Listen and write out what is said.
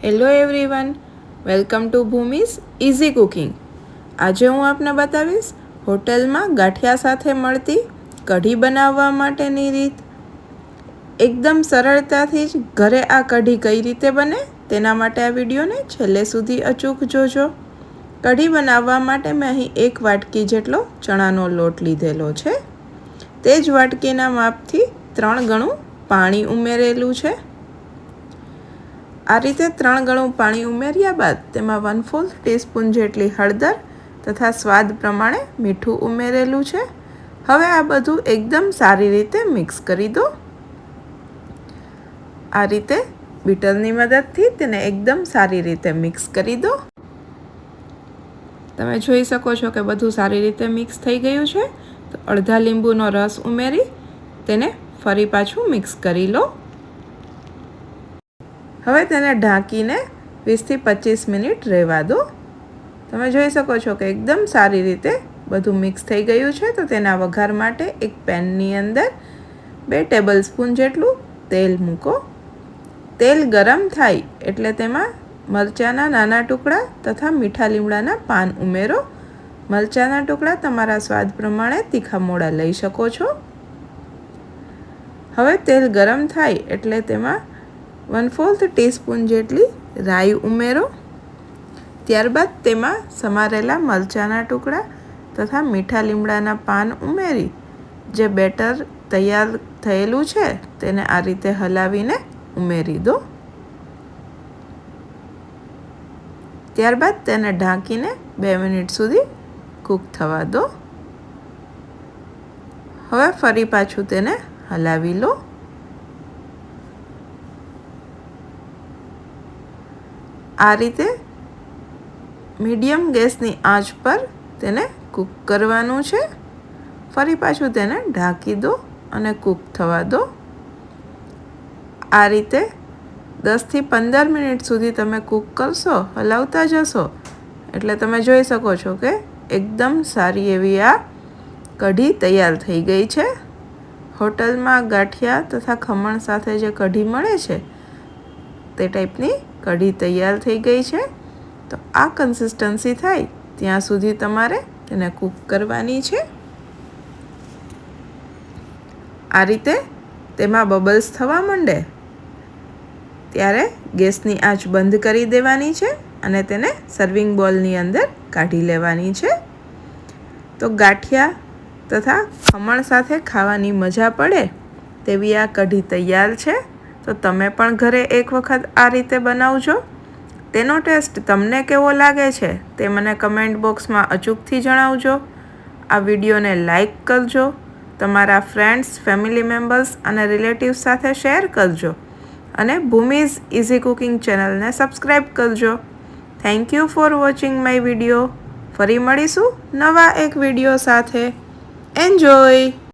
Hello everyone, welcome to Bhoomi's easy cooking. આજે હું આપને બતાવીશ હોટલમાં ગાંઠિયા સાથે મળતી કઢી બનાવવા માટેની રીત। એકદમ સરળતાથી જ ઘરે આ કઢી કઈ રીતે બને તેના માટે આ વિડીયોને છેલ્લે સુધી અચૂક જોજો। કઢી બનાવવા માટે મેં અહીં 1 વાટકી જેટલો ચણાનો લોટ લીધેલો છે। તે જ વાટકીના માપથી 3 ગણું પાણી ઉમેરેલું છે। આ રીતે 3 ગણું પાણી ઉમેર્યા બાદ તેમાં 1/4 ટીસ્પૂન જેટલી હળદર તથા સ્વાદ પ્રમાણે મીઠું ઉમેરેલું છે। હવે આ બધું એકદમ સારી રીતે મિક્સ કરી દો। આ રીતે બીટરની મદદથી તેને એકદમ સારી રીતે મિક્સ કરી દો। તમે જોઈ શકો છો કે બધું સારી રીતે મિક્સ થઈ ગયું છે। તો અડધા લીંબુનો રસ ઉમેરી તેને ફરી પાછું મિક્સ કરી લો। હવે તેને ઢાંકીને 20 થી 25 મિનિટ રહેવા દો। તમે જોઈ શકો છો કે એકદમ સારી રીતે બધું મિક્સ થઈ ગયું છે। તો તેના વઘાર માટે એક પેનની અંદર 2 ટેબલસ્પૂન જેટલું તેલ મૂકો। તેલ ગરમ થાય એટલે તેમાં મરચાંના નાના ટુકડા તથા મીઠા લીમડાના પાન ઉમેરો। મરચાંના ટુકડા તમારા સ્વાદ પ્રમાણે તીખા મોડા લઈ શકો છો। હવે તેલ ગરમ થાય એટલે તેમાં 1/4 ટીસ્પૂન જેટલી રાઈ ઉમેરો। ત્યારબાદ તેમાં સમારેલા મરચાંના ટુકડા તથા મીઠા લીમડાના પાન ઉમેરી જે બેટર તૈયાર થયેલું છે તેને આ રીતે હલાવીને ઉમેરી દો। ત્યારબાદ તેને ઢાંકીને 2 મિનિટ સુધી કૂક થવા દો। હવે ફરી પાછું તેને હલાવી લો। આ રીતે મીડિયમ ગેસની આંચ પર તેને કૂક કરવાનું છે। ફરી પાછું તેને ઢાંકી દો અને કૂક થવા દો। આ રીતે 10 થી 15 મિનિટ સુધી તમે કૂક કરશો, હલાવતા જશો એટલે તમે જોઈ શકો છો કે એકદમ સારી એવી આ કઢી તૈયાર થઈ ગઈ છે। હોટલમાં ગાંઠિયા તથા ખમણ સાથે જે કઢી મળે છે તે ટાઈપની કઢી તૈયાર થઈ ગઈ છે। તો આ કન્સિસ્ટન્સી થાય ત્યાં સુધી તમારે તેને કૂક કરવાની છે। આ રીતે તેમાં બબલ્સ થવા માંડે ત્યારે ગેસની આંચ બંધ કરી દેવાની છે અને તેને સર્વિંગ બોલની અંદર કાઢી લેવાની છે। તો ગાંઠિયા તથા ખમણ સાથે ખાવાની મજા પડે તેવી આ કઢી તૈયાર છે। તો તમે પણ ઘરે એક વખત આ રીતે બનાવજો। તેનો ટેસ્ટ તમને કેવો લાગે છે તે મને કમેન્ટ બોક્સમાં અચૂકથી જણાવજો। આ વિડીયોને લાઈક કરજો, તમારા ફ્રેન્ડ્સ, ફેમિલી મેમ્બર્સ અને રિલેટિવ્સ સાથે શેર કરજો અને ભૂમિઝ ઇઝી કુકિંગ ચેનલને સબસ્ક્રાઈબ કરજો। Thank you for watching my video. ફરી મળીશું નવા એક વિડીયો સાથે। એન્જોય।